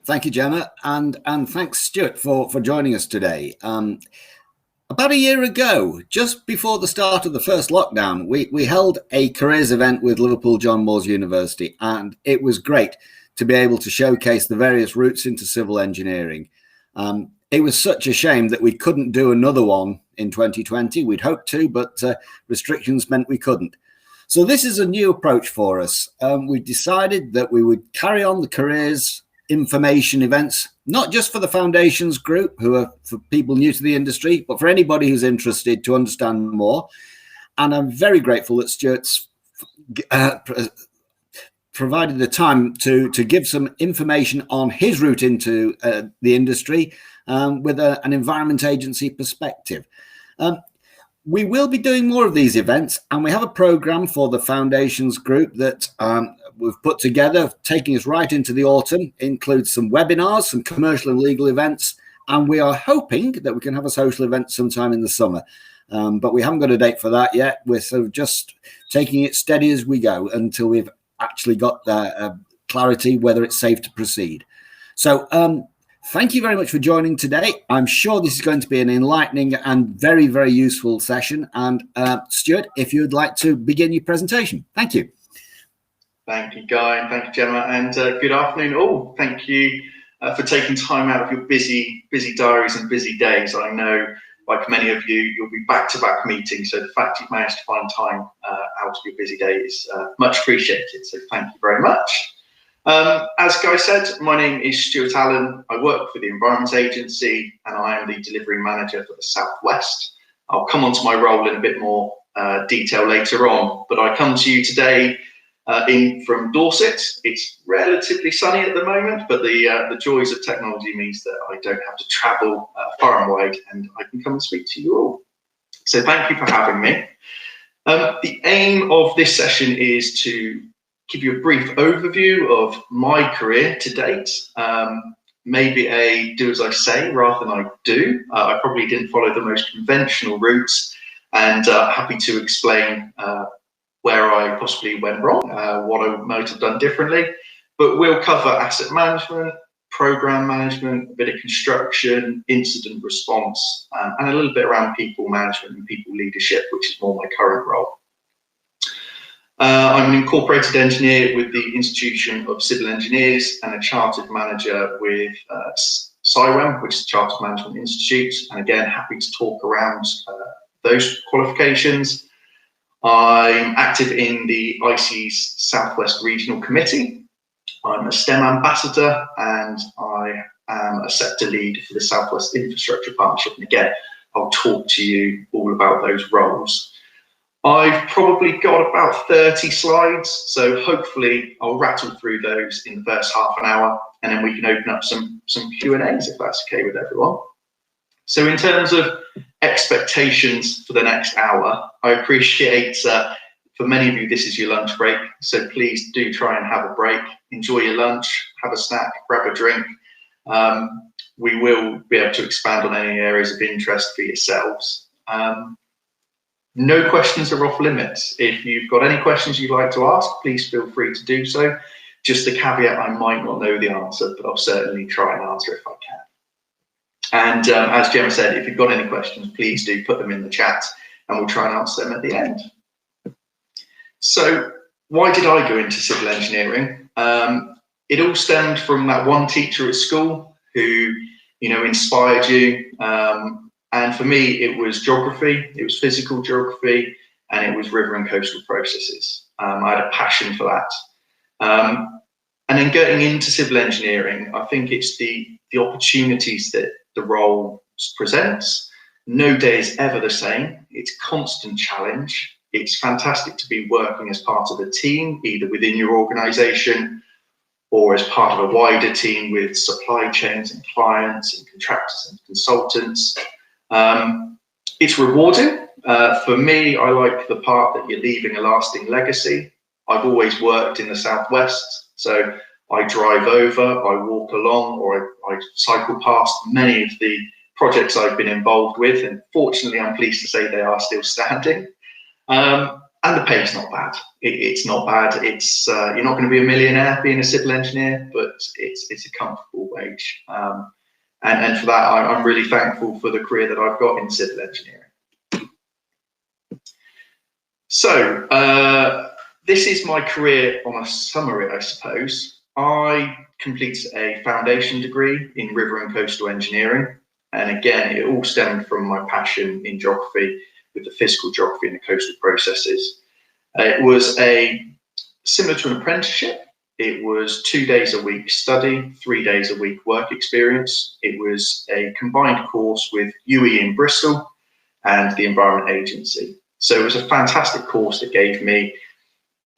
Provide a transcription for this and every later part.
Thank you, Gemma, and thanks, Stuart, for joining us today. About a year ago, just before the start of the first lockdown, we held a careers event with Liverpool John Moores University, and it was great to be able to showcase the various routes into civil engineering. It was such a shame that we couldn't do another one in 2020. We'd hoped to, but restrictions meant we couldn't. So this is a new approach for us. We decided that we would carry on the careers information events, not just for the foundations group, who are for people new to the industry, but for anybody who's interested to understand more. And I'm very grateful that Stuart's provided the time to give some information on his route into the industry with an environment agency perspective. We will be doing more of these events, and we have a program for the foundations group that we've put together, taking us right into the autumn. It includes some webinars, some commercial and legal events, and we are hoping that we can have a social event sometime in the summer. But we haven't got a date for that yet. We're sort of just taking it steady as we go until we've actually got clarity whether it's safe to proceed. So thank you very much for joining today. I'm sure this is going to be an enlightening and very, very useful session. And Stuart, if you'd like to begin your presentation. Thank you. Thank you, Guy, and thank you, Gemma, and good afternoon all. Thank you for taking time out of your busy diaries and busy days. I know, like many of you, you'll be back-to-back meetings, so the fact you've managed to find time out of your busy days, much appreciated, so thank you very much. As Guy said, my name is Stuart Allen. I work for the Environment Agency, and I am the delivery manager for the Southwest. I'll come on to my role in a bit more detail later on, but I come to you today in from Dorset. It's relatively sunny at the moment, but the joys of technology means that I don't have to travel far and wide, and I can come and speak to you all. So thank you for having me. The aim of this session is to give you a brief overview of my career to date. Maybe a do as I say rather than I do. I probably didn't follow the most conventional routes, and happy to explain where I possibly went wrong, what I might have done differently. But we'll cover asset management, program management, a bit of construction, incident response, and a little bit around people management and people leadership, which is more my current role. I'm an incorporated engineer with the Institution of Civil Engineers and a chartered manager with CIWEM, which is the Chartered Management Institute. And again, happy to talk around those qualifications. I'm active in the IC's Southwest Regional Committee. I'm a STEM ambassador, and I am a sector lead for the Southwest Infrastructure Partnership. And again, I'll talk to you all about those roles. I've probably got about 30 slides, so hopefully I'll rattle through those in the first half an hour, and then we can open up some Q&As if that's okay with everyone. So in terms of expectations for the next hour, I appreciate for many of you this is your lunch break, so please do try and have a break, enjoy your lunch, have a snack, grab a drink. We will be able to expand on any areas of interest for yourselves. No questions are off limits. If you've got any questions you'd like to ask, please feel free to do so. Just a caveat, I might not know the answer, but I'll certainly try and answer if I can. And as Gemma said, if you've got any questions, please do put them in the chat and we'll try and answer them at the end. So why did I go into civil engineering? It all stemmed from that one teacher at school who, inspired you. And for me, it was geography, it was physical geography, and it was river and coastal processes. I had a passion for that. And then getting into civil engineering, I think it's the opportunities that the role presents. No day is ever the same. It's constant challenge. It's fantastic to be working as part of a team, either within your organization or as part of a wider team with supply chains and clients and contractors and consultants. It's rewarding. For me, I like the part that you're leaving a lasting legacy. I've always worked in the Southwest, so I drive over, I walk along, or I cycle past many of the projects I've been involved with, and fortunately I'm pleased to say they are still standing. And the pay's not bad. It's not bad. It's you're not going to be a millionaire being a civil engineer, but it's a comfortable wage. And for that, I'm really thankful for the career that I've got in civil engineering. So this is my career on a summary, I suppose. I completed a foundation degree in river and coastal engineering. And again, it all stemmed from my passion in geography with the physical geography and the coastal processes. It was similar to an apprenticeship. It was 2 days a week study, 3 days a week work experience. It was a combined course with UE in Bristol and the Environment Agency. So it was a fantastic course that gave me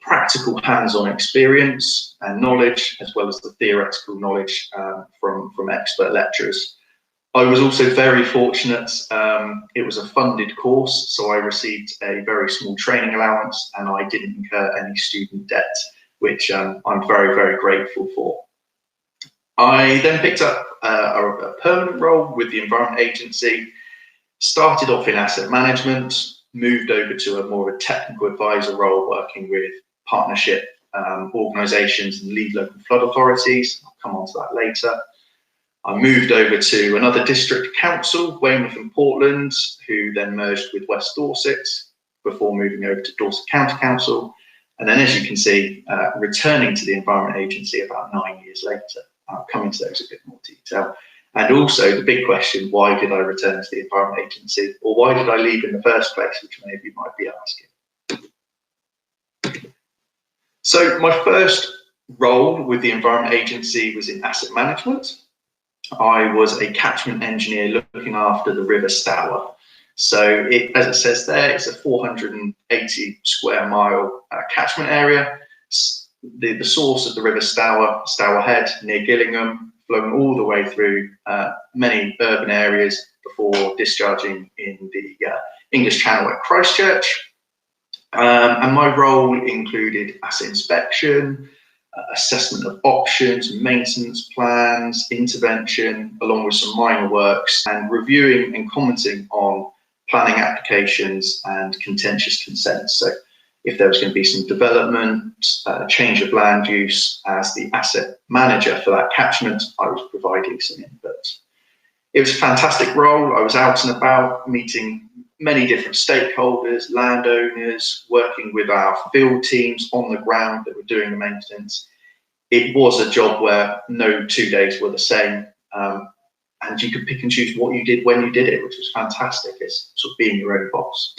practical hands-on experience and knowledge, as well as the theoretical knowledge from expert lecturers. I was also very fortunate. It was a funded course, so I received a very small training allowance and I didn't incur any student debt, which I'm very, very grateful for. I then picked up a permanent role with the Environment Agency, started off in asset management, moved over to a more of a technical advisor role working with partnership organisations and lead local flood authorities. I'll come on to that later. I moved over to another district council, Weymouth and Portland, who then merged with West Dorset before moving over to Dorset County Council. And then, as you can see, returning to the Environment Agency about 9 years later. I'll come into those in a bit more detail. And also the big question, why did I return to the Environment Agency? Or why did I leave in the first place, which many of you might be asking. So my first role with the Environment Agency was in asset management. I was a catchment engineer looking after the River Stour. So as it says there, it's a 480 square mile catchment area. The source of the River Stour, Stour Head near Gillingham, flowing all the way through many urban areas before discharging in the English Channel at Christchurch. And my role included asset inspection, assessment of options, maintenance plans, intervention, along with some minor works, and reviewing and commenting on planning applications and contentious consents. So if there was going to be some development, change of land use, as the asset manager for that catchment, I was providing some input. It was a fantastic role. I was out and about meeting many different stakeholders, landowners, working with our field teams on the ground that were doing the maintenance. It was a job where no 2 days were the same, and you could pick and choose what you did when you did it, which was fantastic. It's sort of being your own boss.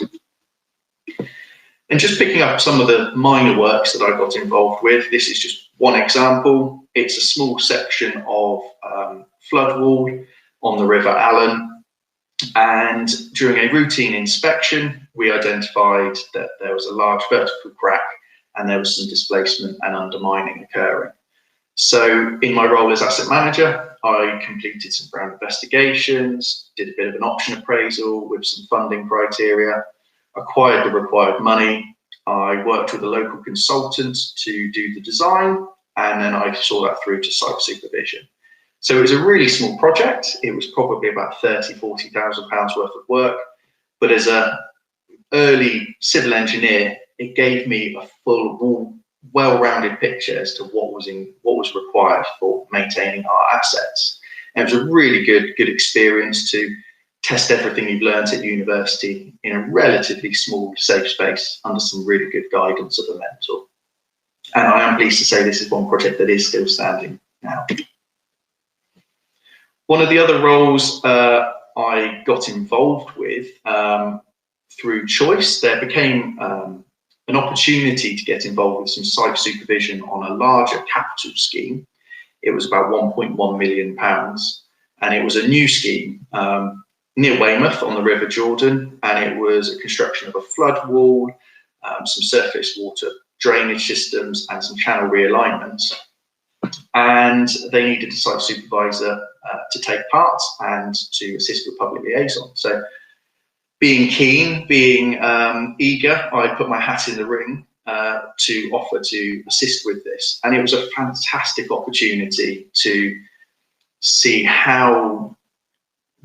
And just picking up some of the minor works that I got involved with, this is just one example. It's a small section of flood wall on the River Allen. And during a routine inspection, we identified that there was a large vertical crack and there was some displacement and undermining occurring. So in my role as asset manager, I completed some ground investigations, did a bit of an option appraisal with some funding criteria, acquired the required money. I worked with a local consultant to do the design, and then I saw that through to site supervision. So it was a really small project. It was probably about £30,000–40,000 worth of work. But as an early civil engineer, it gave me a full, well-rounded picture as to what was required for maintaining our assets. And it was a really good experience to test everything you've learned at university in a relatively small, safe space under some really good guidance of a mentor. And I am pleased to say this is one project that is still standing now. One of the other roles I got involved with through choice, there became an opportunity to get involved with some site supervision on a larger capital scheme. It was about £1.1 million, and it was a new scheme near Weymouth on the River Jordan, and it was a construction of a flood wall, some surface water drainage systems, and some channel realignments. And they needed a site supervisor to take part and to assist with public liaison. So being keen, being eager, I put my hat in the ring to offer to assist with this. And it was a fantastic opportunity to see how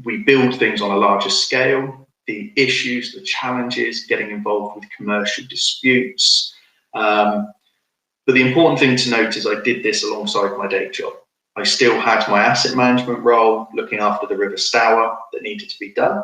we build things on a larger scale, the issues, the challenges, getting involved with commercial disputes. But the important thing to note is I did this alongside my day job. I still had my asset management role, looking after the River Stour that needed to be done.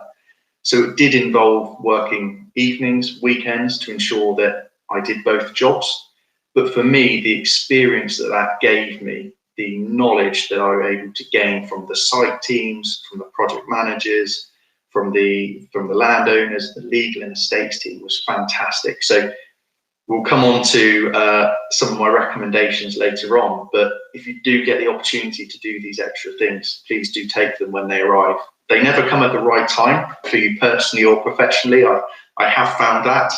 So it did involve working evenings, weekends to ensure that I did both jobs. But for me, the experience that that gave me, the knowledge that I was able to gain from the site teams, from the project managers, from the landowners, the legal and estates team was fantastic. So we'll come on to some of my recommendations later on, but if you do get the opportunity to do these extra things, please do take them when they arrive. They never come at the right time for you personally or professionally. I have found that,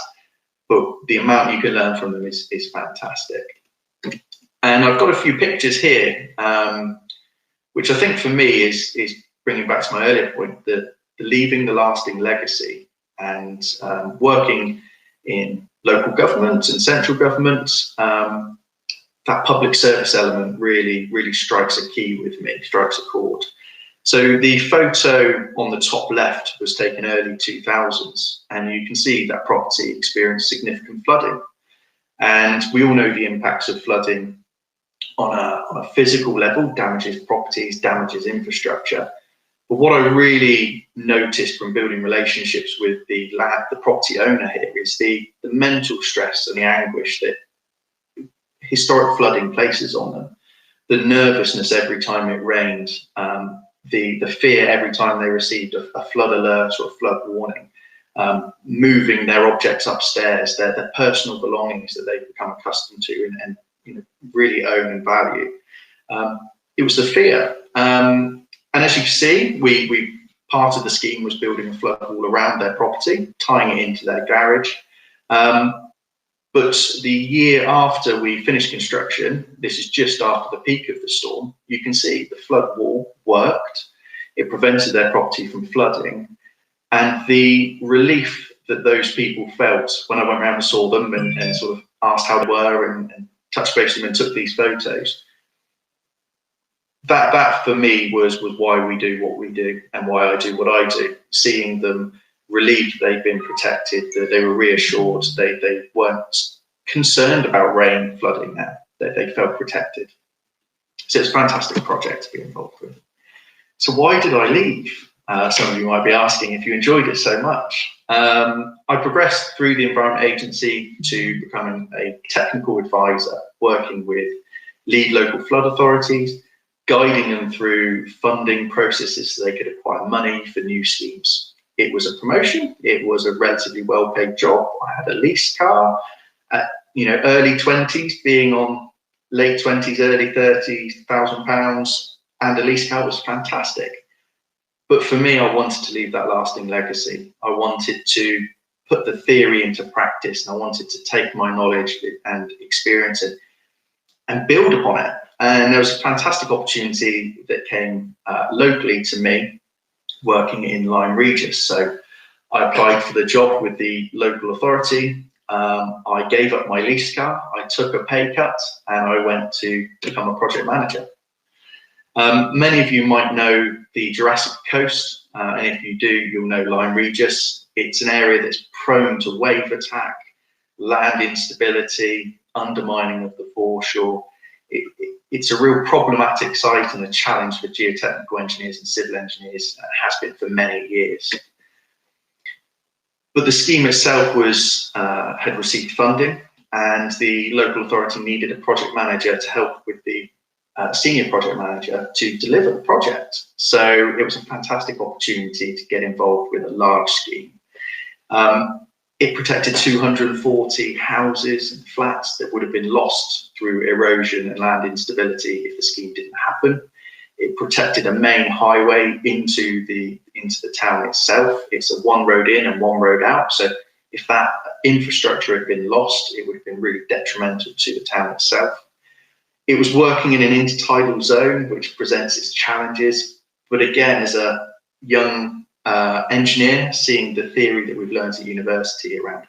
but the amount you can learn from them is fantastic. And I've got a few pictures here, which I think for me is bringing back to my earlier point, that leaving the lasting legacy and working in local government and central government, that public service element really strikes a key with me, strikes a chord. So the photo on the top left was taken early 2000s, and you can see that property experienced significant flooding. And we all know the impacts of flooding on a physical level, damages properties, damages infrastructure. But what I really noticed from building relationships with the property owner here is the mental stress and the anguish that historic flooding places on them, the nervousness every time it rained, the fear every time they received a flood alert or a flood warning, moving their objects upstairs, their personal belongings that they've become accustomed to and really own and value. It was the fear. And as you can see, we part of the scheme was building a flood wall around their property, tying it into their garage. But the year after we finished construction, this is just after the peak of the storm, you can see the flood wall worked. It prevented their property from flooding. And the relief that those people felt when I went around and saw them and sort of asked how they were and touched base with them and took these photos, that for me was why we do what we do and why I do what I do. Seeing them relieved they've been protected, that they were reassured, they weren't concerned about rain flooding now, that they felt protected. So it's a fantastic project to be involved with. So why did I leave? Some of you might be asking if you enjoyed it so much. I progressed through the Environment Agency to becoming a technical advisor, working with lead local flood authorities, guiding them through funding processes so they could acquire money for new schemes. It was a promotion. It was a relatively well-paid job. I had a leased car at early 20s, being on late 20s, early 30s, £1,000, and a leased car was fantastic. But for me, I wanted to leave that lasting legacy. I wanted to put the theory into practice, and I wanted to take my knowledge and experience it and build upon it. And there was a fantastic opportunity that came locally to me, working in Lyme Regis. So I applied for the job with the local authority. I gave up my lease car, I took a pay cut, and I went to become a project manager. Many of you might know the Jurassic Coast, and if you do, you'll know Lyme Regis. It's an area that's prone to wave attack, land instability, undermining of the foreshore. It's a real problematic site and a challenge for geotechnical engineers and civil engineers, and has been for many years. But the scheme itself had received funding, and the local authority needed a project manager to help with the senior project manager to deliver the project. So it was a fantastic opportunity to get involved with a large scheme. It protected 240 houses and flats that would have been lost through erosion and land instability if the scheme didn't happen. It protected a main highway into the town itself. It's a one road in and one road out. So if that infrastructure had been lost, it would have been really detrimental to the town itself. It was working in an intertidal zone, which presents its challenges. But again, as a young engineer, seeing the theory that we've learned at university around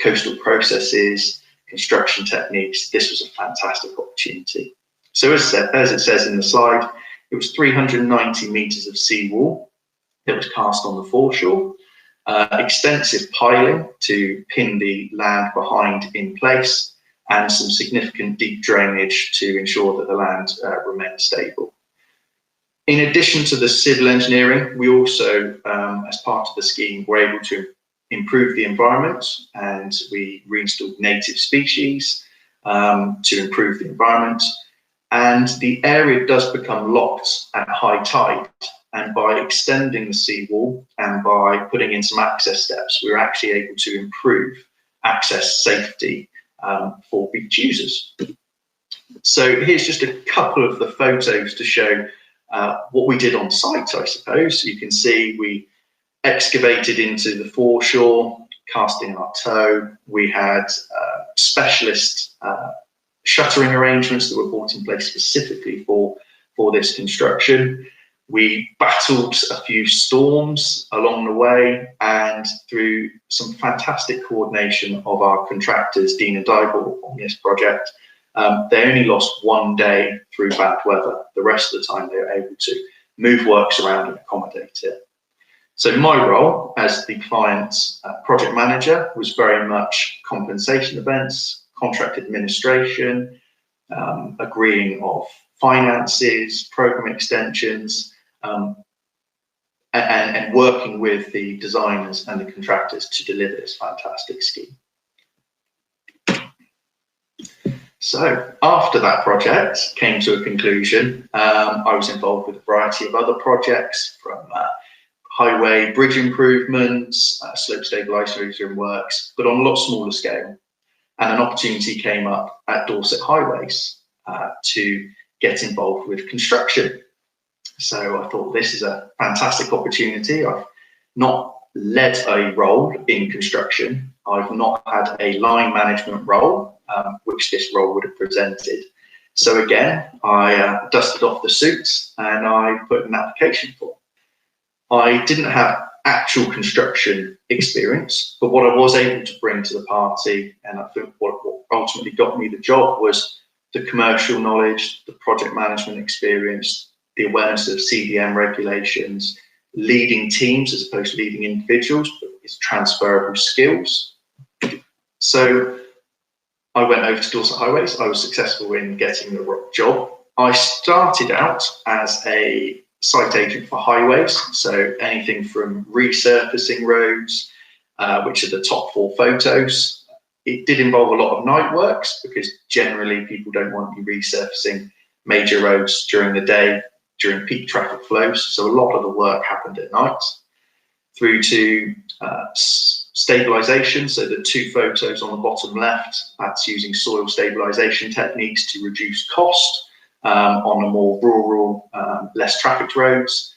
coastal processes, construction techniques, this was a fantastic opportunity. So as it says in the slide, it was 390 metres of seawall that was cast on the foreshore, extensive piling to pin the land behind in place, and some significant deep drainage to ensure that the land remained stable. In addition to the civil engineering, we also, as part of the scheme, were able to improve the environment, and we reinstalled native species to improve the environment. And the area does become locked at high tide. And by extending the seawall and by putting in some access steps, we're actually able to improve access safety for beach users. So here's just a couple of the photos to show what we did on site, I suppose. You can see we excavated into the foreshore, casting our tow. We had specialist shuttering arrangements that were brought in place specifically for this construction. We battled a few storms along the way, and through some fantastic coordination of our contractors, Dean and Dyball, on this project, they only lost 1 day through bad weather. The rest of the time they were able to move works around and accommodate it. So my role as the client's project manager was very much compensation events, contract administration, agreeing of finances, program extensions, and working with the designers and the contractors to deliver this fantastic scheme. So after that project came to a conclusion, I was involved with a variety of other projects, from highway bridge improvements, slope stabilisation works, but on a lot smaller scale. And an opportunity came up at Dorset Highways to get involved with construction. So I thought, this is a fantastic opportunity. I've not led a role in construction. I've not had a line management role, which this role would have presented. So again, I dusted off the suits and I put an application form. I didn't have actual construction experience, but what I was able to bring to the party, and I think what ultimately got me the job, was the commercial knowledge, the project management experience, the awareness of CDM regulations, leading teams as opposed to leading individuals, but it's transferable skills. So I went over to Dorset Highways. I was successful in getting the job. I started out as a site agent for highways, so anything from resurfacing roads, which are the top 4 photos. It did involve a lot of night works, because generally people don't want you resurfacing major roads during the day, during peak traffic flows. So a lot of the work happened at night. Through to stabilisation, so the 2 photos on the bottom left, that's using soil stabilisation techniques to reduce cost on a more rural, less trafficked roads.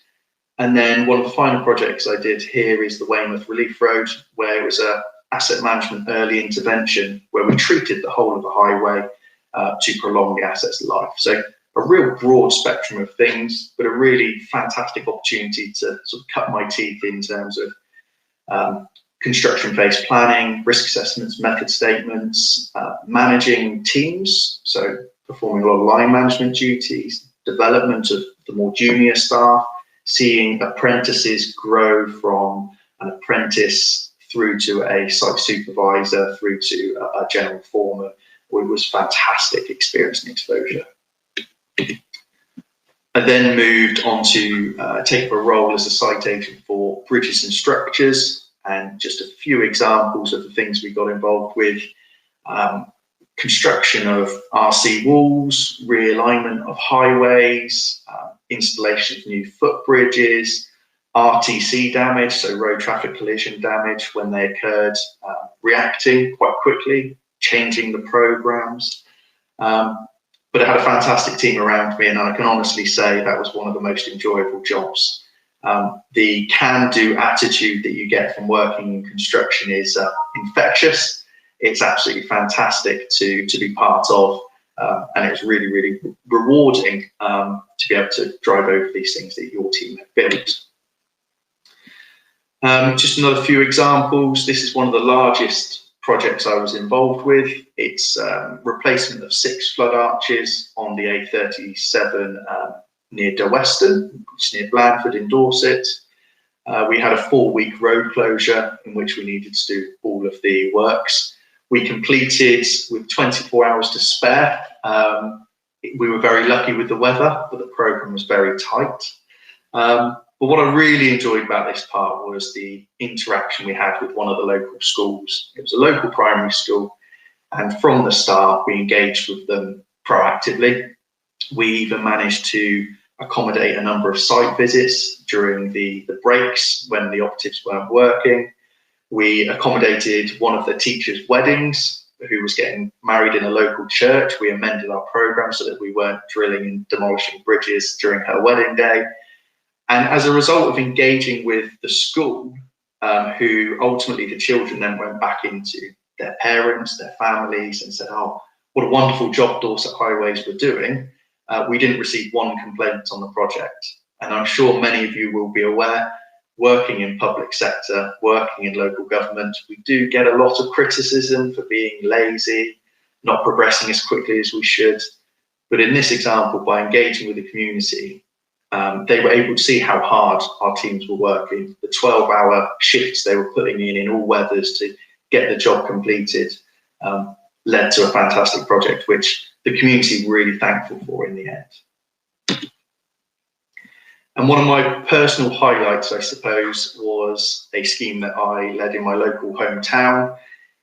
And then one of the final projects I did here is the Weymouth Relief Road, where it was a asset management early intervention, where we treated the whole of the highway to prolong the asset's life. So a real broad spectrum of things, but a really fantastic opportunity to sort of cut my teeth in terms of construction phase planning, risk assessments, method statements, managing teams, so performing a lot of line management duties, development of the more junior staff, seeing apprentices grow from an apprentice through to a site supervisor, through to a general foreman. It was fantastic experience and exposure. I then moved on to take up a role as a site agent for bridges and structures, and just a few examples of the things we got involved with. Construction of RC walls, realignment of highways, installation of new footbridges, RTC damage, so road traffic collision damage when they occurred, reacting quite quickly, changing the programs. But I had a fantastic team around me, and I can honestly say that was one of the most enjoyable jobs. The can-do attitude that you get from working in construction is infectious. It's absolutely fantastic to be part of, and it was really, really rewarding to be able to drive over these things that your team have built. Just another few examples. This is one of the largest projects I was involved with. It's replacement of 6 flood arches on the A37 near Derweston, which is near Blandford in Dorset. We had a 4-week road closure in which we needed to do all of the works. We completed with 24 hours to spare. We were very lucky with the weather, but the program was very tight. But what I really enjoyed about this part was the interaction we had with one of the local schools. It was a local primary school, and from the start, we engaged with them proactively. We even managed to accommodate a number of site visits during the breaks when the operatives weren't working. We accommodated one of the teachers' weddings who was getting married in a local church. We amended our program so that we weren't drilling and demolishing bridges during her wedding day. And as a result of engaging with the school, who ultimately the children then went back into their parents, their families, and said, oh, what a wonderful job Dorset Highways were doing, we didn't receive one complaint on the project. And I'm sure many of you will be aware, working in public sector, working in local government, we do get a lot of criticism for being lazy, not progressing as quickly as we should. But in this example, by engaging with the community, they were able to see how hard our teams were working. The 12-hour shifts they were putting in all weathers to get the job completed led to a fantastic project, which the community were really thankful for in the end. And one of my personal highlights, I suppose, was a scheme that I led in my local hometown.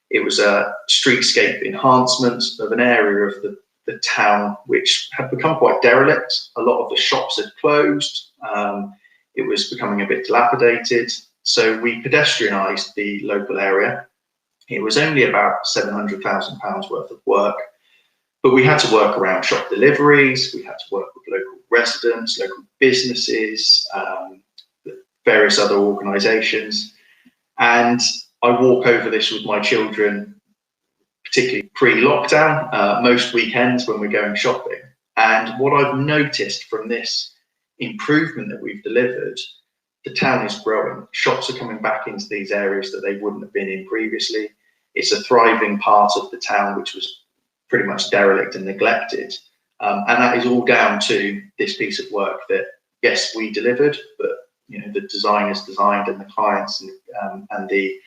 It was a streetscape enhancement of an area of the town which had become quite derelict. A lot of the shops had closed. It was becoming a bit dilapidated. So we pedestrianised the local area. It was only about £700,000 worth of work, but we had to work around shop deliveries. We had to work with local residents, local businesses, various other organisations. And I walk over this with my children, particularly pre-lockdown, most weekends when we're going shopping. And what I've noticed from this improvement that we've delivered, the town is growing. Shops are coming back into these areas that they wouldn't have been in previously. It's a thriving part of the town which was pretty much derelict and neglected. And that is all down to this piece of work that, yes, we delivered, but the designers designed and the clients and the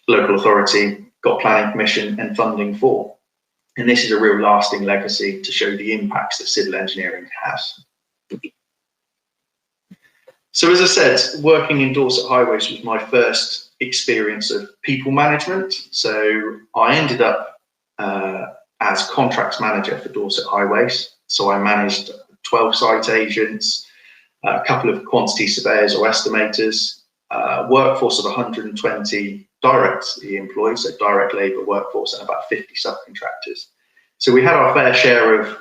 local authority got planning permission and funding for. And this is a real lasting legacy to show the impacts that civil engineering has. So as I said, working in Dorset Highways was my first experience of people management. So I ended up as contracts manager for Dorset Highways. So I managed 12 site agents, a couple of quantity surveyors or estimators, workforce of 120 directly employed, so direct labour workforce, and about 50 subcontractors. So we had our fair share of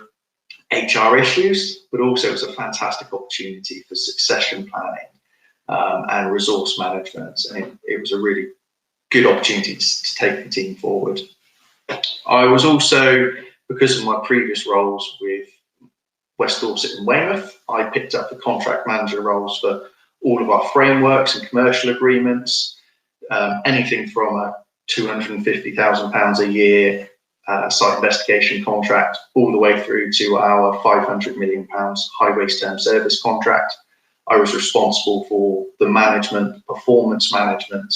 HR issues, but also it was a fantastic opportunity for succession planning and resource management. And it was a really good opportunity to take the team forward. I was also, because of my previous roles with West Dorset and Weymouth, I picked up the contract manager roles for all of our frameworks and commercial agreements, anything from a £250,000 a year site investigation contract all the way through to our £500 million highways term service contract. I was responsible for the management, performance management,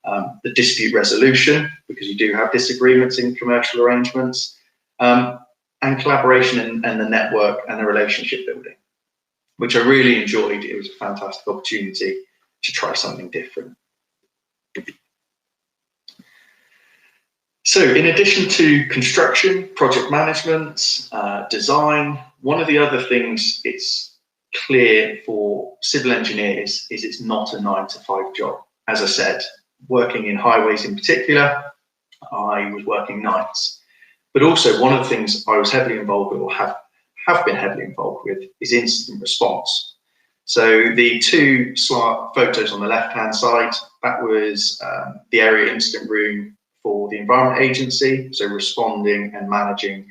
the dispute resolution, because you do have disagreements in commercial arrangements, and collaboration and the network and the relationship building, which I really enjoyed. It was a fantastic opportunity to try something different. So in addition to construction, project management, design, one of the other things it's clear for civil engineers is it's not a 9-to-5 job. As I said, working in highways in particular, I was working nights. But also one of the things I was heavily involved with, or have been heavily involved with, is incident response. So the two photos on the left-hand side, that was the area incident room for the Environment Agency, so responding and managing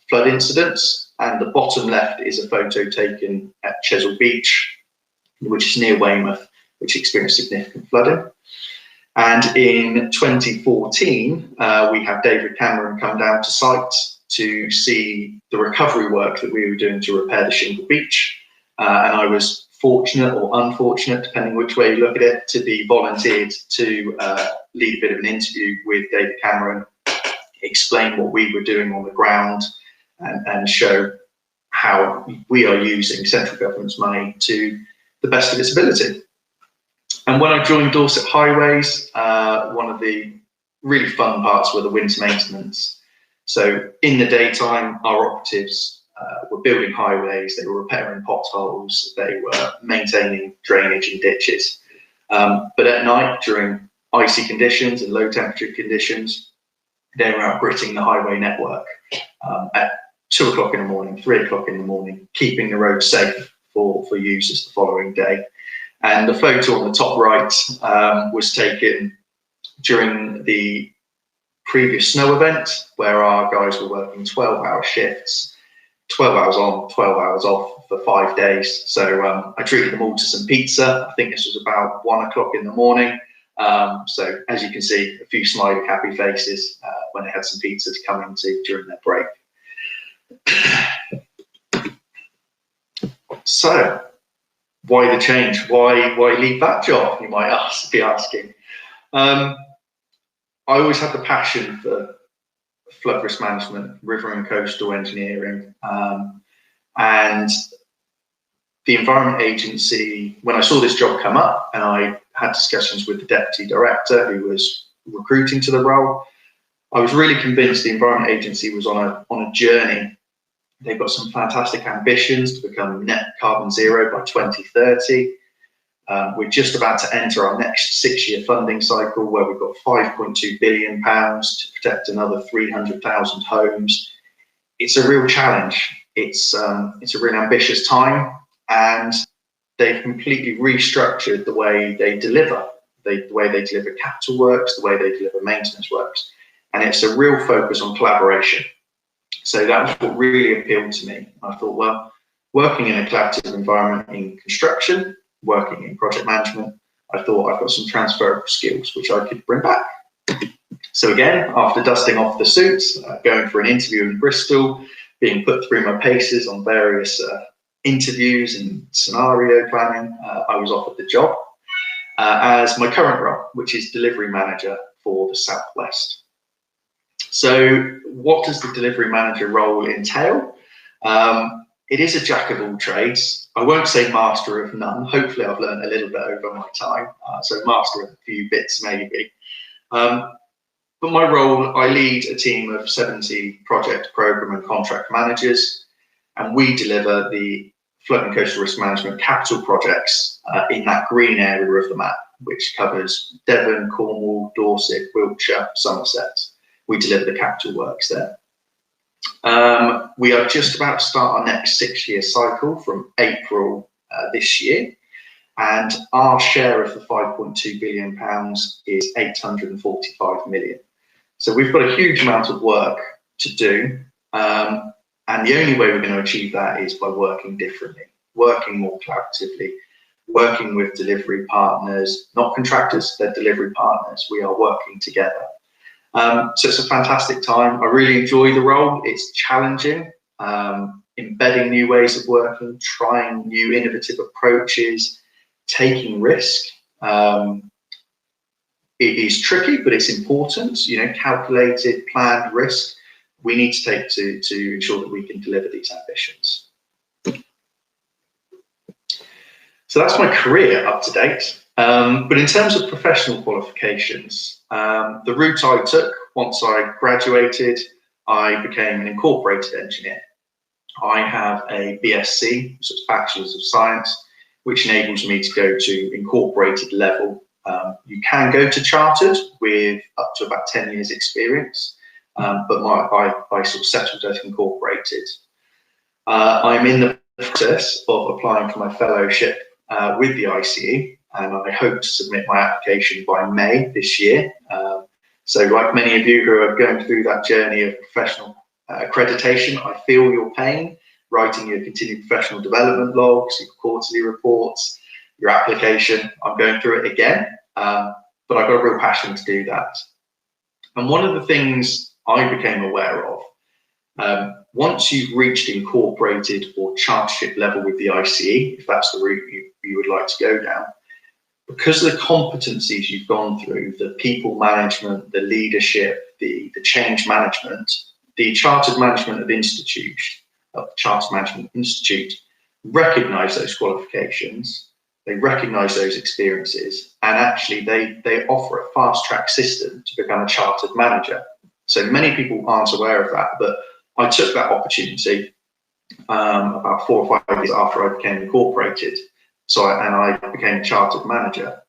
flood incidents. And the bottom left is a photo taken at Chesil Beach, which is near Weymouth, which experienced significant flooding. And in 2014, we had David Cameron come down to site to see the recovery work that we were doing to repair the Shingle Beach. And I was fortunate or unfortunate, depending which way you look at it, to be volunteered to lead a bit of an interview with David Cameron, explain what we were doing on the ground, and show how we are using central government's money to the best of its ability. And when I joined Dorset Highways, one of the really fun parts were the winter maintenance. So in the daytime, our operatives were building highways, they were repairing potholes, they were maintaining drainage and ditches. But at night, during icy conditions and low temperature conditions, they were out gritting the highway network at 2 o'clock in the morning, 3 o'clock in the morning, keeping the road safe for users the following day. And the photo on the top right was taken during the previous snow event, where our guys were working 12-hour shifts, 12 hours on, 12 hours off for 5 days. So I treated them all to some pizza. I think this was about 1 o'clock in the morning. So as you can see, a few smiling, happy faces when they had some pizza to come into during their break. So why the change? Why leave that job? You might be asking. I always had the passion for flood risk management, river and coastal engineering, and the Environment Agency, when I saw this job come up and I had discussions with the Deputy Director who was recruiting to the role, I was really convinced the Environment Agency was on a journey. They've got some fantastic ambitions to become net carbon zero by 2030. We're just about to enter our next 6-year funding cycle where we've got £5.2 billion to protect another 300,000 homes. It's a real challenge. It's a really ambitious time, and they've completely restructured the way they deliver, the way they deliver capital works, the way they deliver maintenance works. And it's a real focus on collaboration. So that was what really appealed to me. I thought, well, working in a collaborative environment in construction, working in project management, I thought I've got some transferable skills which I could bring back. So again, after dusting off the suits, going for an interview in Bristol, being put through my paces on various interviews and scenario planning, I was offered the job as my current role, which is delivery manager for the Southwest. So what does the delivery manager role entail? It is a jack of all trades. I won't say master of none. Hopefully I've learned a little bit over my time. So master of a few bits maybe. But my role, I lead a team of 70 project, program and contract managers, and we deliver the flood and coastal risk management capital projects in that green area of the map, which covers Devon, Cornwall, Dorset, Wiltshire, Somerset. We deliver the capital works there. We are just about to start our next 6-year cycle from April this year, and our share of the £5.2 billion is 845 million. So we've got a huge amount of work to do, and the only way we're going to achieve that is by working differently, working more collaboratively, working with delivery partners, not contractors, they're delivery partners. We are working together. So it's a fantastic time. I really enjoy the role. It's challenging, embedding new ways of working, trying new innovative approaches, taking risk. It is tricky, but it's important, you know, calculated, planned risk we need to take to ensure that we can deliver these ambitions. So that's my career up to date. But in terms of professional qualifications, the route I took once I graduated, I became an incorporated engineer. I have a BSc, so it's Bachelor's of Science, which enables me to go to incorporated level. You can go to chartered with up to about 10 years experience, but I sort of settled as incorporated. I'm in the process of applying for my fellowship with the ICE, and I hope to submit my application by May this year. So like many of you who are going through that journey of professional accreditation, I feel your pain, writing your continued professional development logs, your quarterly reports, your application. I'm going through it again, but I've got a real passion to do that. And one of the things I became aware of, once you've reached incorporated or chartership level with the ICE, if that's the route you would like to go down, because of the competencies you've gone through, the people management, the leadership, the change management, the chartered management of institute of the Chartered Management Institute recognise those qualifications, they recognise those experiences, and actually they offer a fast-track system to become a chartered manager. So many people aren't aware of that, but I took that opportunity about 4 or 5 years after I became incorporated. And I became a chartered manager.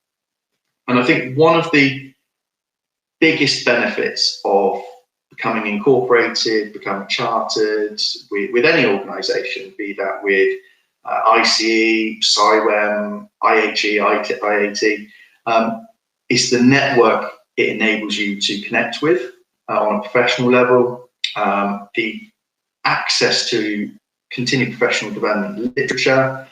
And I think one of the biggest benefits of becoming incorporated, becoming chartered with any organisation, be that with ICE, CIWEM, IHE, IAT, is the network it enables you to connect with on a professional level, the access to continued professional development literature,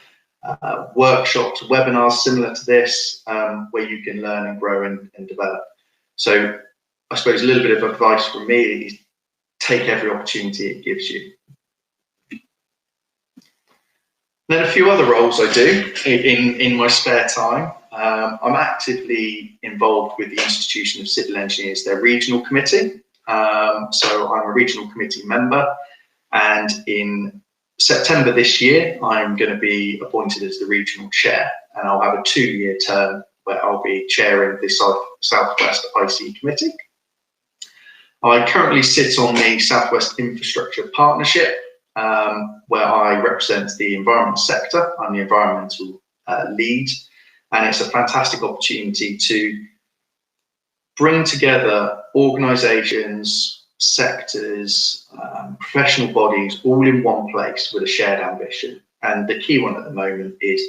workshops, webinars similar to this, where you can learn and grow and develop. So I suppose a little bit of advice from me is take every opportunity it gives you. Then a few other roles I do in my spare time. I'm actively involved with the Institution of Civil Engineers, their regional committee. So I'm a regional committee member, and in September this year, I'm going to be appointed as the regional chair, and I'll have a 2-year term where I'll be chairing the Southwest IC committee. I currently sit on the Southwest Infrastructure Partnership, where I represent the environment sector. I'm the environmental lead, and it's a fantastic opportunity to bring together organisations, sectors, professional bodies all in one place with a shared ambition. And the key one at the moment is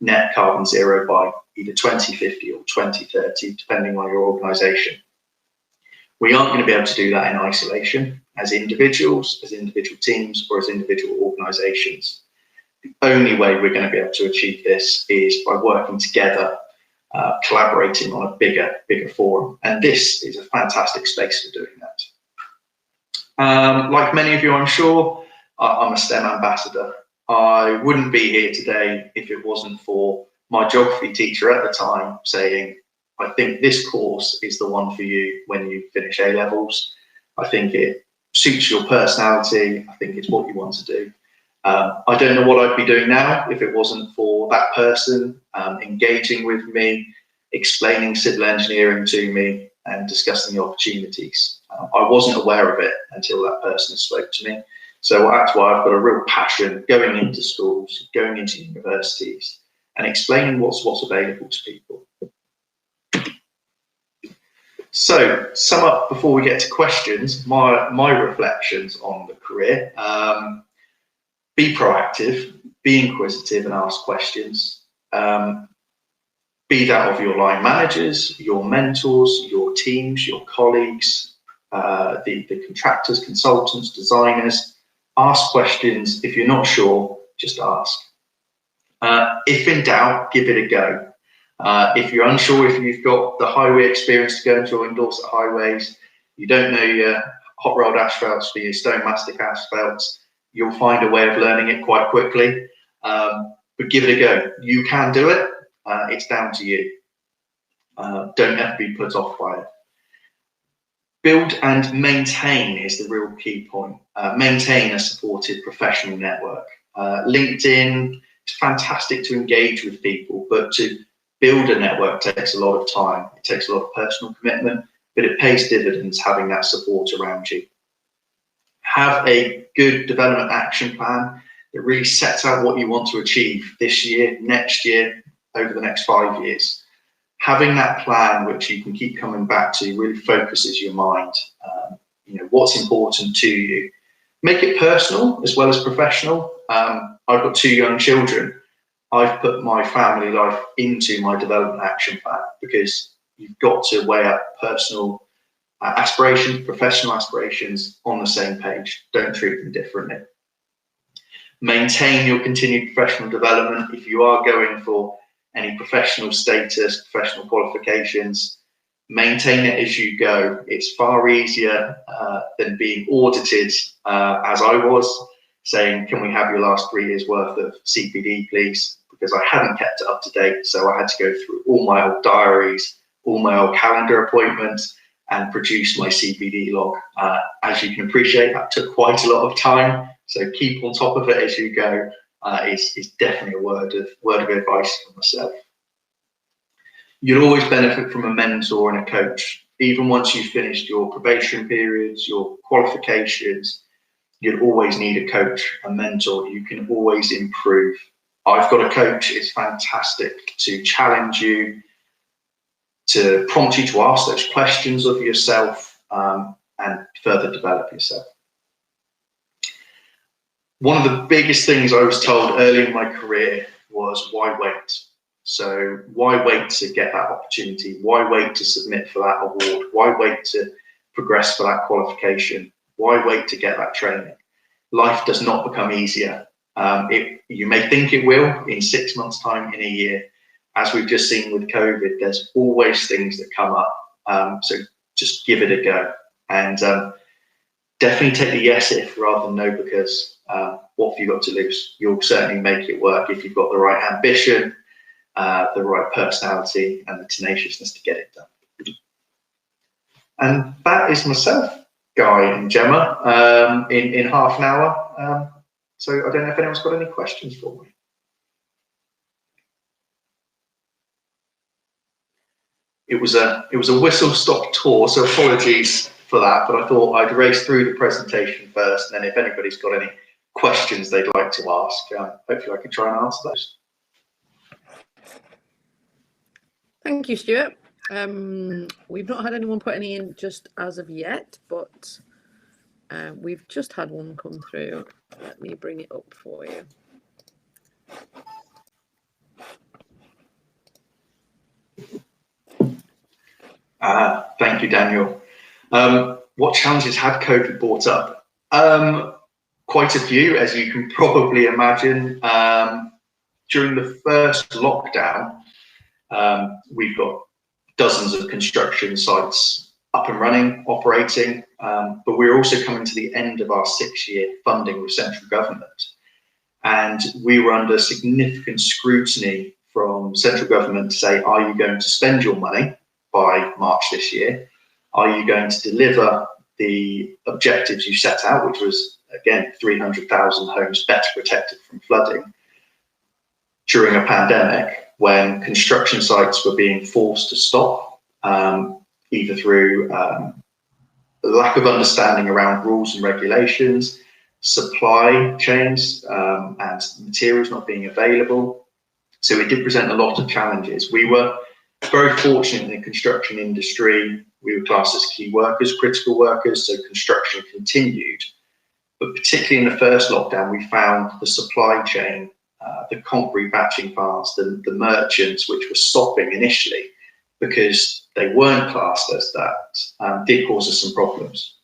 net carbon zero by either 2050 or 2030, depending on your organisation. We aren't going to be able to do that in isolation as individuals, as individual teams, or as individual organisations. The only way we're going to be able to achieve this is by working together, collaborating on a bigger forum. And this is a fantastic space for doing that. Like many of you, I'm sure, I'm a STEM ambassador. I wouldn't be here today if it wasn't for my geography teacher at the time saying, I think this course is the one for you when you finish A-levels. I think it suits your personality. I think it's what you want to do. I don't know what I'd be doing now if it wasn't for that person engaging with me, explaining civil engineering to me, and discussing the opportunities. I wasn't aware of it until that person spoke to me. So that's why I've got a real passion going into schools, going into universities, and explaining what's available to people. So, sum up before we get to questions, my reflections on the career. Be proactive, be inquisitive and ask questions. Be that of your line managers, your mentors, your teams, your colleagues, the contractors, consultants, designers. Ask questions. If you're not sure, just ask. If in doubt, give it a go. If you're unsure if you've got the highway experience to go and join Dorset Highways, you don't know your hot rolled asphalts for your stone mastic asphalts, you'll find a way of learning it quite quickly. But give it a go. You can do it. It's down to you. Don't ever be put off by it. Build and maintain is the real key point. Maintain a supported professional network. LinkedIn is fantastic to engage with people, but to build a network takes a lot of time. It takes a lot of personal commitment, but it pays dividends having that support around you. Have a good development action plan that really sets out what you want to achieve this year, next year, over the next 5 years. Having that plan which you can keep coming back to really focuses your mind. What's important to you. Make it personal as well as professional. I've got 2 young children. I've put my family life into my development action plan because you've got to weigh up personal aspirations, professional aspirations on the same page. Don't treat them differently. Maintain your continued professional development. If you are going for any professional status, professional qualifications, maintain it as you go. It's far easier than being audited, as I was, saying, can we have your last 3 years worth of CPD, please? Because I hadn't kept it up to date. So I had to go through all my old diaries, all my old calendar appointments, and produce my CPD log. As you can appreciate, that took quite a lot of time. So keep on top of it as you go is definitely a word of advice for myself. You'll always benefit from a mentor and a coach. Even once you've finished your probation periods, your qualifications, you'll always need a coach, a mentor. You can always improve. I've got a coach. It's fantastic to challenge you, to prompt you to ask those questions of yourself, and further develop yourself. One of the biggest things I was told early in my career was, why wait? So why wait to get that opportunity? Why wait to submit for that award? Why wait to progress for that qualification? Why wait to get that training? Life does not become easier. You may think it will in 6 months' time, in a year. As we've just seen with COVID, there's always things that come up. So just give it a go. And definitely take the yes if rather than no because. What have you got to lose? You'll certainly make it work if you've got the right ambition, the right personality, and the tenaciousness to get it done. And that is myself, Guy and Gemma, in half an hour. So I don't know if anyone's got any questions for me. It was a whistle-stop tour, so apologies for that, but I thought I'd race through the presentation first, and then if anybody's got any questions they'd like to ask, hopefully I can try and answer those. Thank you, Stuart. We've not had anyone put any in just as of yet, but we've just had one come through. Let me bring it up for you. Thank you, Daniel. What challenges had COVID brought up? Quite a few, as you can probably imagine. During the first lockdown, we've got dozens of construction sites up and running, operating, but we're also coming to the end of our 6-year funding with central government. And we were under significant scrutiny from central government to say, are you going to spend your money by March this year? Are you going to deliver the objectives you set out, which was, again, 300,000 homes better protected from flooding during a pandemic when construction sites were being forced to stop, either through lack of understanding around rules and regulations, supply chains, and materials not being available. So it did present a lot of challenges. We were very fortunate in the construction industry. We were classed as key workers, critical workers, so construction continued. But particularly in the first lockdown, we found the supply chain, the concrete batching plants, the merchants, which were stopping initially because they weren't classed as that, did cause us some problems.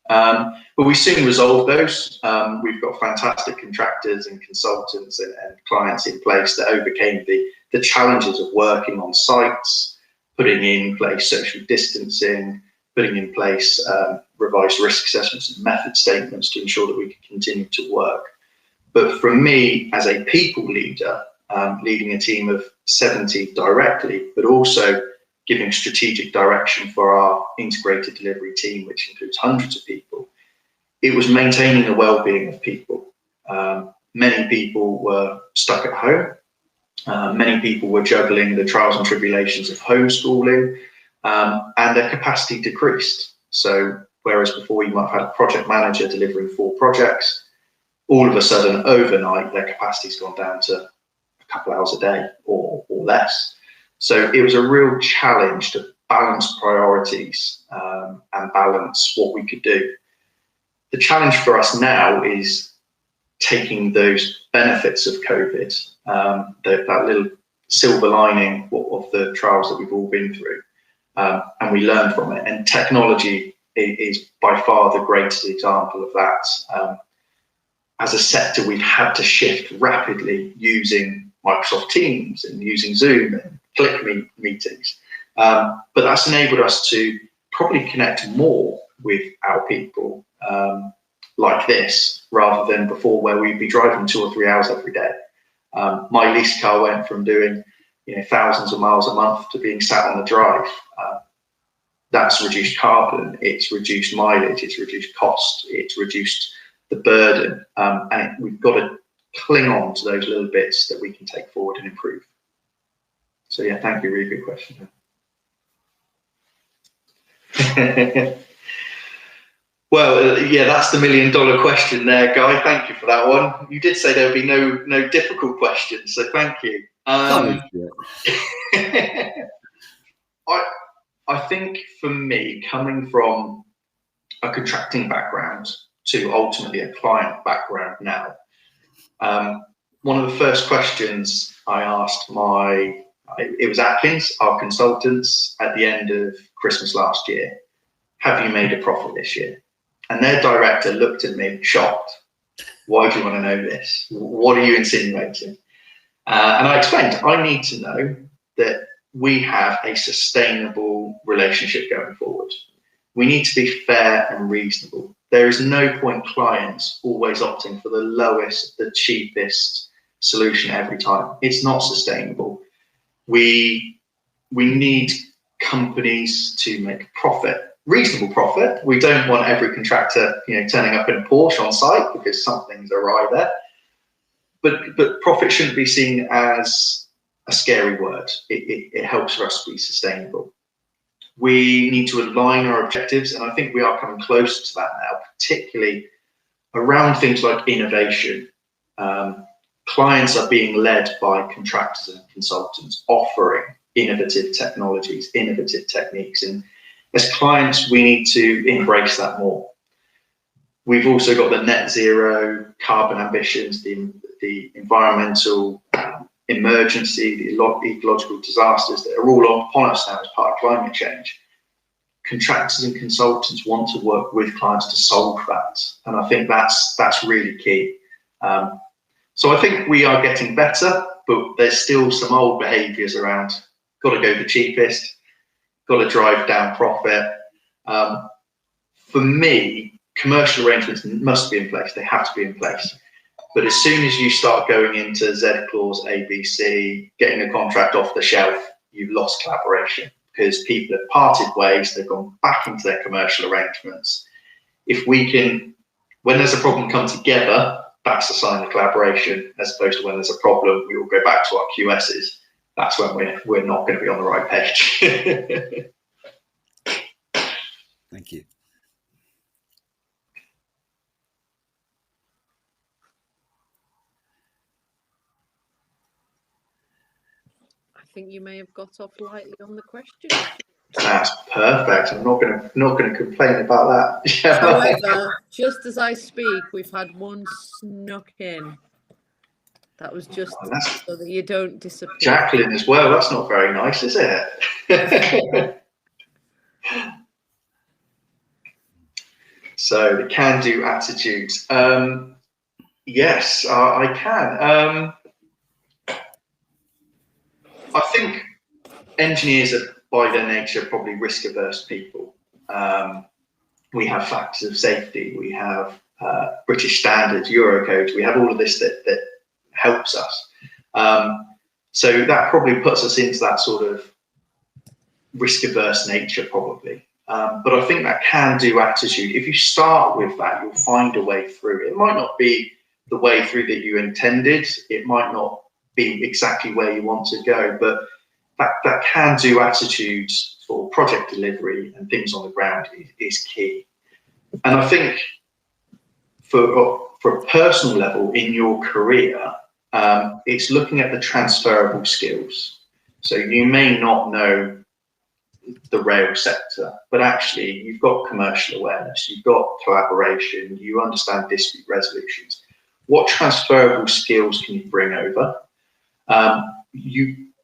But we soon resolved those. We've got fantastic contractors and consultants and clients in place that overcame the challenges of working on sites, putting in place social distancing, putting in place revised risk assessments and method statements to ensure that we can continue to work. But for me, as a people leader, leading a team of 70 directly, but also giving strategic direction for our integrated delivery team, which includes hundreds of people, it was maintaining the well-being of people. Many people were stuck at home. Many people were juggling the trials and tribulations of homeschooling, and their capacity decreased. So whereas before you might have had a project manager delivering 4 projects, all of a sudden overnight their capacity's gone down to a couple hours a day or less. So it was a real challenge to balance priorities and balance what we could do. The challenge for us now is taking those benefits of COVID, that little silver lining of the trials that we've all been through, and we learn from it. And technology is by far the greatest example of that. As a sector, we've had to shift rapidly using Microsoft Teams and using Zoom and click meetings. But that's enabled us to probably connect more with our people like this, rather than before where we'd be driving 2 or 3 hours every day. My lease car went from doing thousands of miles a month to being sat on the drive. That's reduced carbon, it's reduced mileage, it's reduced cost, it's reduced the burden, and we've got to cling on to those little bits that we can take forward and improve. So yeah, thank you, really good question. Well, yeah, that's the $1 million question there, Guy. Thank you for that one. You did say there would be no difficult questions, so thank you. I think for me, coming from a contracting background to ultimately a client background now, one of the first questions I asked it was Atkins, our consultants, at the end of Christmas last year, have you made a profit this year? And their director looked at me shocked. Why do you want to know this? What are you insinuating? And I explained, I need to know that we have a sustainable relationship going forward. We need to be fair and reasonable. There is no point clients always opting for the lowest, the cheapest solution every time. It's not sustainable. We need companies to make a profit. Reasonable profit. We don't want every contractor, turning up in a Porsche on site, because something's awry there. But profit shouldn't be seen as a scary word. It helps for us to be sustainable. We need to align our objectives, and I think we are coming closer to that now, particularly around things like innovation. Clients are being led by contractors and consultants offering innovative technologies, innovative techniques, and as clients, we need to embrace that more. We've also got the net zero carbon ambitions, the environmental emergency, the ecological disasters that are all upon us now as part of climate change. Contractors and consultants want to work with clients to solve that, and I think that's really key. So I think we are getting better, but there's still some old behaviours around. Got to go the cheapest. Got to drive down profit. For me, commercial arrangements must be in place. They have to be in place. But as soon as you start going into Z clause, ABC, getting a contract off the shelf, you've lost collaboration, because people have parted ways. They've gone back into their commercial arrangements. If we can, when there's a problem, come together, that's a sign of collaboration, as opposed to when there's a problem, we all go back to our QSs. That's when we're not going to be on the right page. Thank you. I think you may have got off lightly on the question. That's perfect. I'm not going to complain about that. However, just as I speak, we've had one snuck in. That was just so that you don't disappear. Jacqueline as well. That's not very nice, is it? So the can-do attitude. Yes, I can. I think engineers are, by their nature, probably risk-averse people. We have factors of safety. We have British standards, Eurocodes. We have all of this that helps us. So that probably puts us into that sort of risk-averse nature, probably. But I think that can-do attitude, if you start with that, you'll find a way through. It might not be the way through that you intended. It might not be exactly where you want to go, but that can-do attitude for project delivery and things on the ground is key. And I think for a personal level in your career, it's looking at the transferable skills. So you may not know the rail sector, but actually you've got commercial awareness, you've got collaboration, you understand dispute resolutions. What transferable skills can you bring over?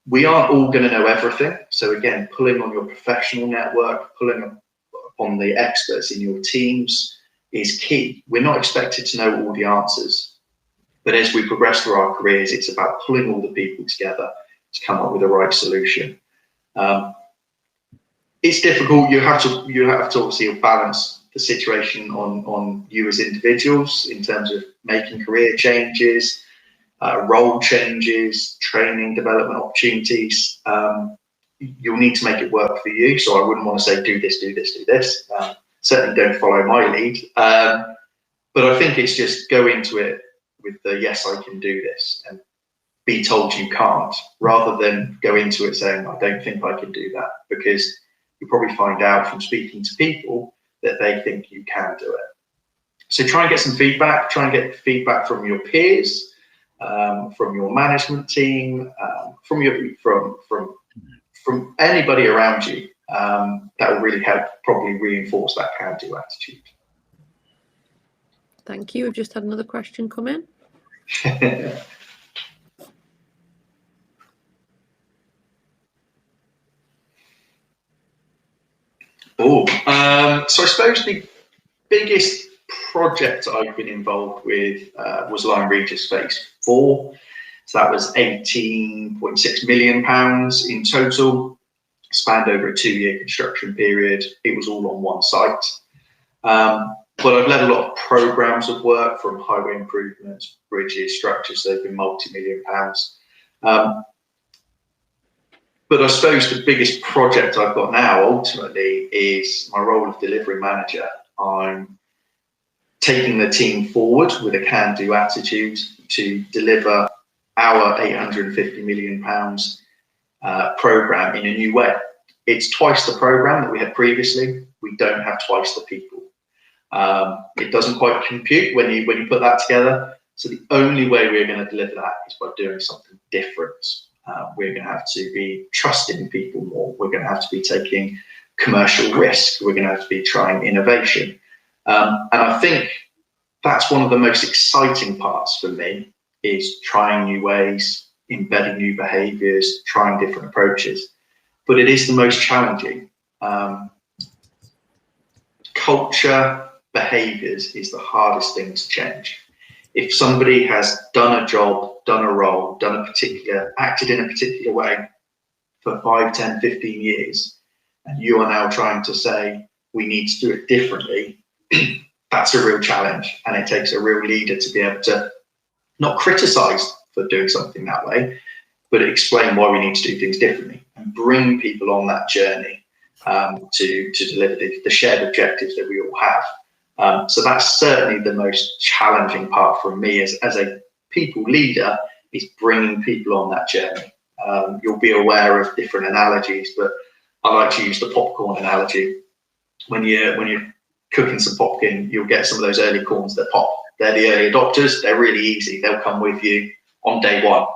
We aren't all going to know everything. So again, pulling on your professional network, pulling on the experts in your teams is key. We're not expected to know all the answers, but as we progress through our careers, it's about pulling all the people together to come up with the right solution. It's difficult. You have to obviously balance the situation on you as individuals in terms of making career changes, role changes, training, development opportunities. You'll need to make it work for you. So I wouldn't want to say, do this, do this, do this. Certainly don't follow my lead. But I think it's just go into it with the yes, I can do this, and be told you can't, rather than go into it saying, I don't think I can do that, because you'll probably find out from speaking to people that they think you can do it. So try and get some feedback, try and get feedback from your peers, from your management team, from anybody around you. That will really help probably reinforce that can-do attitude. Thank you. We've just had another question come in. So I suppose the biggest project I've been involved with was Lyme Regis Phase 4. So that was £18.6 million in total, spanned over a 2-year construction period. It was all on one site. But I've led a lot of programs of work, from highway improvements, bridges, structures. They've been multi-million pounds. But I suppose the biggest project I've got now ultimately is my role of delivery manager. I'm taking the team forward with a can-do attitude to deliver our £850 million programme in a new way. It's twice the programme that we had previously. We don't have twice the people. It doesn't quite compute when you put that together. So the only way we're going to deliver that is by doing something different. We're going to have to be trusting people more. We're going to have to be taking commercial risk. We're going to have to be trying innovation. And I think that's one of the most exciting parts for me, is trying new ways, embedding new behaviours, trying different approaches. But it is the most challenging. Culture, behaviours is the hardest thing to change. If somebody has done a job, done a role, acted in a particular way for 5, 10, 15 years, and you are now trying to say, we need to do it differently, that's a real challenge. And it takes a real leader to be able to not criticise for doing something that way, but explain why we need to do things differently and bring people on that journey to deliver the shared objectives that we all have. So that's certainly the most challenging part for me as a people leader, is bringing people on that journey. You'll be aware of different analogies, but I like to use the popcorn analogy. When you're cooking some popcorn, you'll get some of those early corns that pop. They're the early adopters. They're really easy. They'll come with you on day one.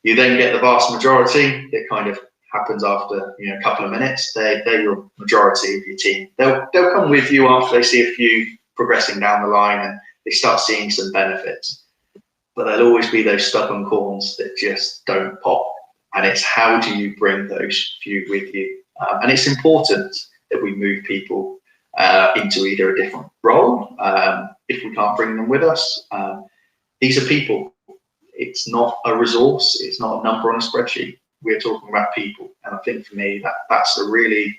You then get the vast majority that kind of happens after a couple of minutes. They're your majority of your team. They'll come with you after they see a few progressing down the line and they start seeing some benefits. But there'll always be those stubborn corns that just don't pop. And it's how do you bring those few with you? And it's important that we move people into either a different role if we can't bring them with us. These are people. It's not a resource. It's not a number on a spreadsheet. We're talking about people. And I think for me, that's a really,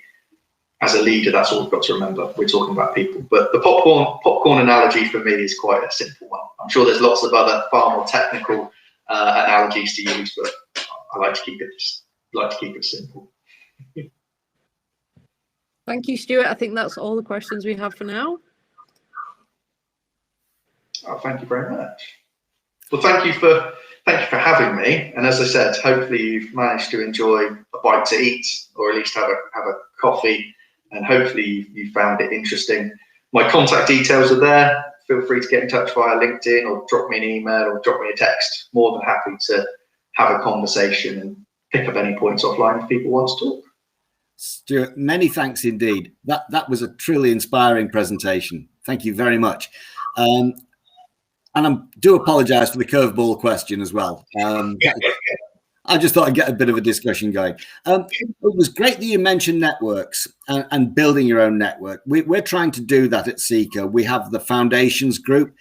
as a leader, that's all we've got to remember. We're talking about people. But the popcorn analogy for me is quite a simple one. I'm sure there's lots of other far more technical analogies to use, but I like to keep it simple. Thank you, Stuart. I think that's all the questions we have for now. Oh, thank you very much. Well, thank you for having me. And as I said, hopefully you've managed to enjoy a bite to eat, or at least have a coffee, and hopefully you found it interesting. My contact details are there. Feel free to get in touch via LinkedIn, or drop me an email, or drop me a text. More than happy to have a conversation and pick up any points offline if people want to talk. Stuart, many thanks indeed. That was a truly inspiring presentation. Thank you very much. And I do apologise for the curveball question as well. I just thought I'd get a bit of a discussion going. It was great that you mentioned networks and building your own network. We're trying to do that at CECA. We have the foundations group.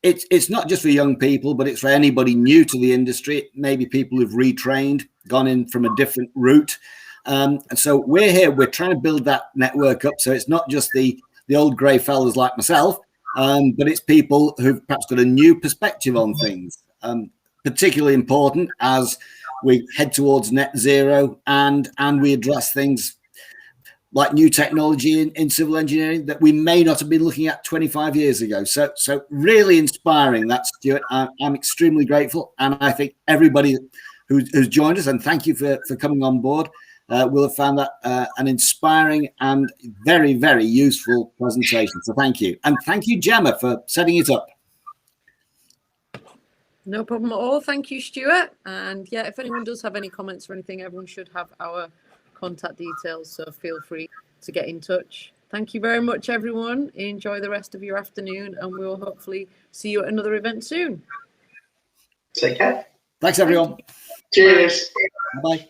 It's not just for young people, but it's for anybody new to the industry, maybe people who've retrained, gone in from a different route. And so we're here, we're trying to build that network up. So it's not just the old grey fellas like myself, but it's people who've perhaps got a new perspective on things. Particularly important as we head towards net zero and we address things like new technology in civil engineering that we may not have been looking at 25 years ago. So really inspiring, that, Stuart. I'm extremely grateful, and I think everybody who's joined us, and thank you for coming on board, will have found that an inspiring and very, very useful presentation. So thank you. And thank you, Gemma, for setting it up. No problem at all. Thank you, Stuart. And yeah, if anyone does have any comments or anything, everyone should have our contact details, so feel free to get in touch. Thank you very much, everyone. Enjoy the rest of your afternoon, and we'll hopefully see you at another event soon. Take care. Thanks, everyone. Cheers. Bye-bye.